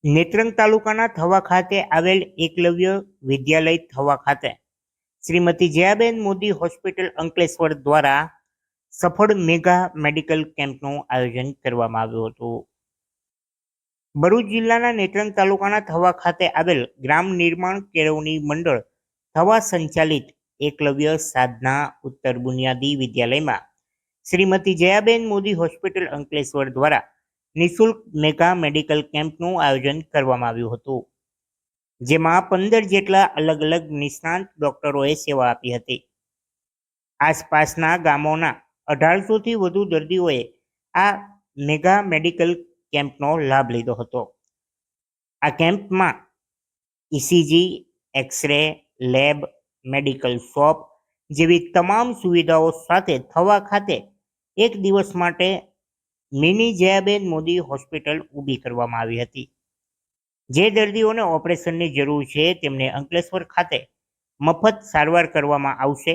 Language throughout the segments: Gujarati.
નેત્રંગ તાલુકાના થવા ખાતે આવેલ એકલવ્ય વિદ્યાલય થવા ખાતે શ્રીમતી જયાબેન મોદી હોસ્પિટલ અંકલેશ્વર દ્વારા સફળ મેગા મેડિકલ કેમ્પનું આયોજન કરવામાં આવ્યું હતું. ભરૂચ જિલ્લાના નેત્રંગ તાલુકાના થવા ખાતે આવેલ ગ્રામ નિર્માણ કેળવણી મંડળ થવા સંચાલિત એકલવ્ય સાધના ઉત્તર બુનિયાદી વિદ્યાલયમાં શ્રીમતી જયાબેન મોદી હોસ્પિટલ અંકલેશ્વર દ્વારા નિઃશુલ્ક મેગા મેડિકલ કેમ્પનું આયોજન કરવામાં આવ્યું હતું, જેમાં 15 જેટલા અલગ અલગ નિષ્ણાંત ડોક્ટરોએ સેવા આપી હતી. આસપાસના ગામોના 1800થી વધુ દર્દીઓએ આ મેગા મેડિકલ કેમ્પનો લાભ લીધો હતો. આ કેમ્પમાં ECG, x ray, lab, medical shop જેવી તમામ સુવિધાઓ સાથે થવા ખાતે એક દિવસ માટે મિની જયાબેન મોદી હોસ્પિટલ ઊભી કરવામાં આવી હતી. જે દર્દીઓને ઓપરેશનની જરૂર છે તેમને અંકલેશ્વર ખાતે મફત સારવાર કરવામાં આવશે.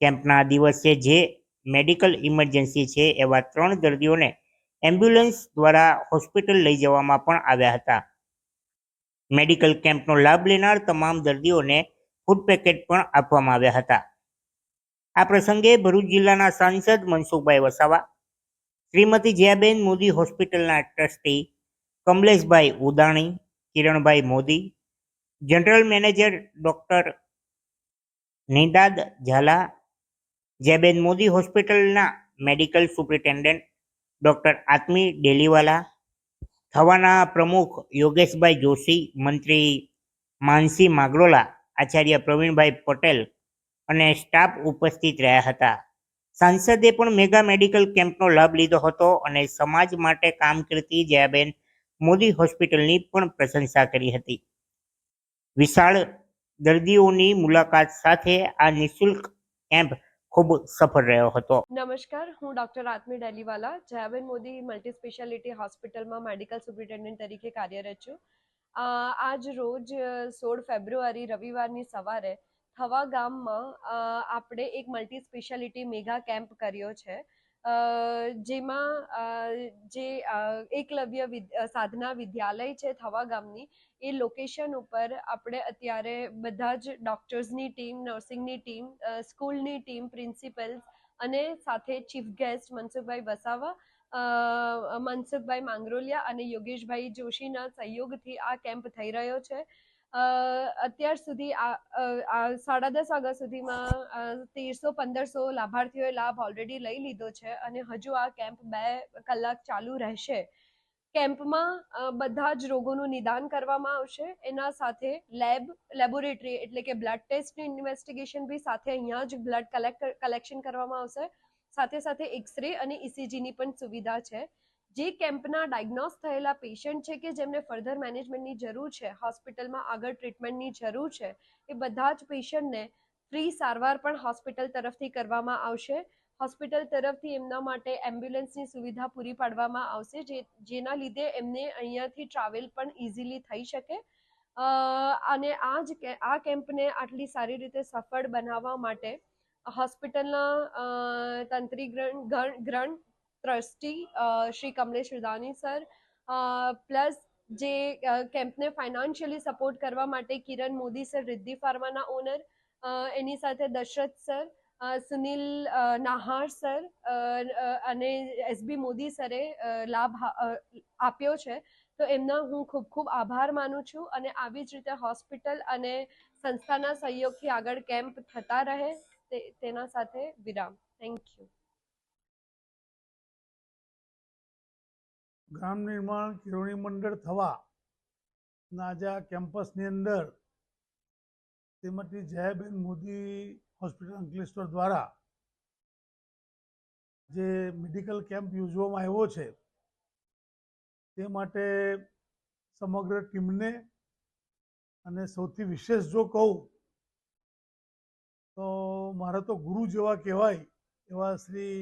કેમ્પના દિવસે જે મેડિકલ ઇમરજન્સી છે એવા 3 દર્દીઓને એમ્બ્યુલન્સ દ્વારા હોસ્પિટલ લઈ જવામાં પણ આવ્યા હતા. મેડિકલ કેમ્પનો લાભ લેનાર તમામ દર્દીઓને ફૂડ પેકેટ પણ આપવામાં આવ્યા હતા. આ પ્રસંગે ભરૂચ જિલ્લાના સાંસદ મનસુખભાઈ વસાવા, શ્રીમતી જયાબેન મોદી હોસ્પિટલના trustee Kamleshbhai Udani, Kiranbhai Modi, general manager doctor Nidad Zala, Jayaben Modi હોસ્પિટલના medical superintendent doctor Atmi Deliwala, થવાના પ્રમુખ યોગેશભાઈ જોશી, મંત્રી માનસી માગરોલા, આચાર્ય પ્રવીણભાઈ પટેલ અને સ્ટાફ ઉપસ્થિત રહ્યા હતા. સાંસદે પણ મેગા મેડિકલ કેમ્પનો લાભ લીધો હતો અને સમાજ માટે કામ કરતી જયાબેન મોદી હોસ્પિટલની પણ પ્રશંસા કરી હતી. વિશાળ દર્દીઓની મુલાકાત સાથે આ નિઃશુલ્ક કેમ્પ ખૂબ સફળ રહ્યો હતો. નમસ્કાર, હું doctor Atmi Deliwala, Jayaben Modi multi speciality હોસ્પિટલમાં મેડિકલ સુપ્રિન્ટેન્ડન્ટ તરીકે કાર્યરત છું. આજ રોજ 16 ફેબ્રુઆરી રવિવારની સવારે થવા ગામમાં આપણે એક મલ્ટી સ્પેશિયાલિટી મેગા કેમ્પ કર્યો છે, જેમાં જે એકલવ્ય સાધના વિદ્યાલય છે થવા ગામની, એ લોકેશન ઉપર આપણે અત્યારે બધા જ ડૉક્ટર્સની ટીમ, નર્સિંગની ટીમ, સ્કૂલની ટીમ, પ્રિન્સિપલ્સ અને સાથે ચીફ ગેસ્ટ મનસુખભાઈ વસાવા, મનસુખભાઈ માંગરોલિયા અને યોગેશભાઈ જોશીના સહયોગથી આ કેમ્પ થઈ રહ્યો છે. અત્યાર સુધી આ 10:30 વાગ્યા સુધીમાં 1300-1500 લાભાર્થીઓએ લાભ ઓલરેડી લઈ લીધો છે અને હજુ આ કેમ્પ 2 કલાક ચાલુ રહેશે. કેમ્પમાં બધા જ રોગોનું નિદાન કરવામાં આવશે. એના સાથે લેબોરેટરી એટલે કે બ્લડ ટેસ્ટની ઇન્વેસ્ટિગેશન બી સાથે અહીંયા જ બ્લડ કલેક્શન કરવામાં આવશે. સાથે સાથે એક્સરે અને ઇસીજીની પણ સુવિધા છે. જે કેમ્પના ડાયગ્નોસ થયેલા પેશન્ટ છે કે જેમને ફર્ધર મેનેજમેન્ટની જરૂર છે, હોસ્પિટલમાં આગળ ટ્રીટમેન્ટની જરૂર છે, એ બધા જ પેશન્ટને ફ્રી સારવાર પણ હોસ્પિટલ તરફથી કરવામાં આવશે. હોસ્પિટલ તરફથી એમના માટે એમ્બ્યુલન્સની સુવિધા પૂરી પાડવામાં આવશે, જેના લીધે એમને અહીંયાથી ટ્રાવેલ પણ ઇઝીલી થઈ શકે. અને આ કેમ્પને આટલી સારી રીતે સફળ બનાવવા માટે હોસ્પિટલના તંત્રીગણ, trustee Shri Kamlesh Vidani sir, plus જે કેમ્પને ફાઇનાન્શિયલી સપોર્ટ કરવા માટે કિરણ મોદી સર, રિદ્ધિ ફાર્માના ઓનર, એની સાથે દશરથ સર, સુનિલ નાહાર સર અને એસબી મોદી સરે લાભ આપ્યો છે. તો એમના હું ખૂબ ખૂબ આભાર માનું છું અને આવી જ રીતે હોસ્પિટલ અને સંસ્થાના સહયોગથી આગળ કેમ્પ થતા રહે તેના સાથે વિરામ. Thank you. ગ્રામ નિર્માણ કેળવણી મંડળ થવાના આજે આ કેમ્પસની અંદર શ્રીમતી જયાબેન મોદી હોસ્પિટલ અંકલેશ્વર દ્વારા જે મેડિકલ કેમ્પ યોજવામાં આવ્યો છે તે માટે સમગ્ર ટીમને અને સૌથી વિશેષ જો કહું તો મારા તો ગુરુ જેવા કહેવાય એવા શ્રી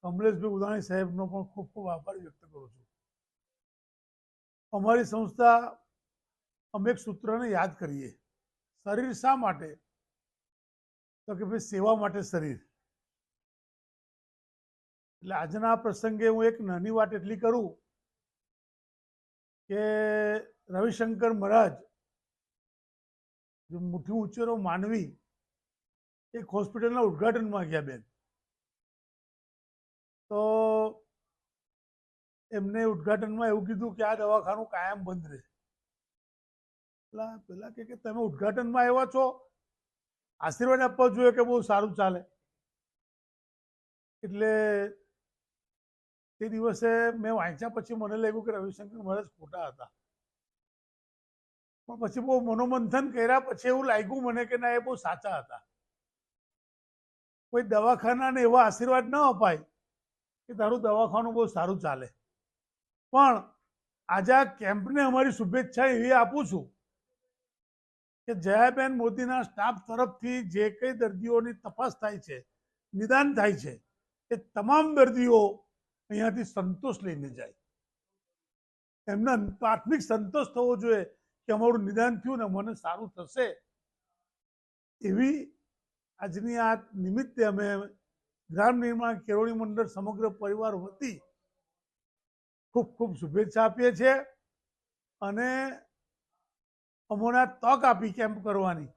કમલેશભાઈ ઉદાણી સાહેબનો પણ ખૂબ ખૂબ આભાર વ્યક્ત કરું છું. અમારી સંસ્થા અમે એક સૂત્રને યાદ કરીએ, શરીર શા માટે? તો કે ભાઈ સેવા માટે શરીર. એટલે આજના પ્રસંગે હું એક નાની વાત એટલી કરું કે રવિશંકર મહારાજ જે મુઠ્ઠી ઉચ્ચેરો માનવી એક હોસ્પિટલના ઉદ્ઘાટનમાં ગયા બેન. તો એમને ઉદ્ઘાટનમાં એવું કીધું કે આ દવાખાનું કાયમ બંધ રહે. પેલા કે તમે ઉદ્ઘાટનમાં આવ્યા છો, આશીર્વાદ આપવા જોઈએ કે બહુ સારું ચાલે. એટલે તે દિવસે મેં વાંચ્યા પછી મને લાગ્યું કે રવિશંકર મહારાજ ખોટા હતા. પણ પછી બહુ મનોમંથન કર્યા પછી એવું લાગ્યું મને કે ના, એ બહુ સાચા હતા. કોઈ દવાખાનાને એવા આશીર્વાદ ન અપાય કે તારું દવાખાનું બહુ સારું ચાલે. પણ આજે આ કેમ્પને અમારી શુભેચ્છા એવી આપું છું કે જયાબેન મોદીના સ્ટાફ તરફથી જે કંઈ દર્દીઓની તપાસ થાય છે, નિદાન થાય છે, એ તમામ દર્દીઓ અહીંયાથી સંતોષ લઈને જાય. એમના પ્રાથમિક સંતોષ થવો જોઈએ કે અમારું નિદાન થયું ને મને સારું થશે. એવી આજની આ નિમિત્તે અમે ગ્રામ નિર્માણ કેળવણી મંડળ સમગ્ર પરિવાર વતી ખૂબ ખૂબ શુભેચ્છા આપીએ છીએ. અને અમોને તક આપી કેમ્પ કરવાની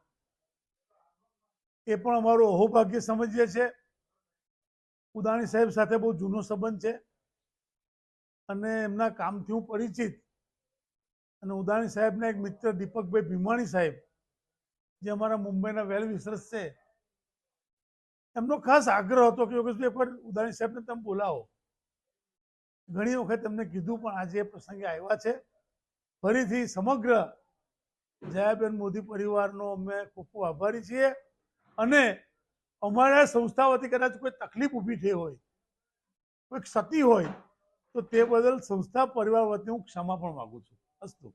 એ પણ અમારું અહોભાગ્ય સમજીએ છીએ. ઉદાણી સાહેબ સાથે બહુ જૂનો સંબંધ છે અને એમના કામથી હું પરિચિત. અને ઉદાણી સાહેબના એક મિત્ર દીપકભાઈ ભીમાણી સાહેબ, જે અમારા મુંબઈના વેલ વિશર્સ છે, એમનો ખાસ આગ્રહ હતો કે યોગેશભાઈ એકવાર ઉદાણી સાહેબને તમે બોલાવો. ઘણી વખત એમને કીધું પણ આજે એ પ્રસંગે આવ્યા છે. ફરીથી સમગ્ર જયાબેન મોદી પરિવારનો અમે ખૂબ ખૂબ આભારી છીએ. અને અમારા સંસ્થા વતી કદાચ કોઈ તકલીફ ઊભી થઈ હોય, કોઈ ક્ષતિ હોય, તો તે બદલ સંસ્થા પરિવાર વતી હું ક્ષમા પણ માગું છું. અસ્તુ.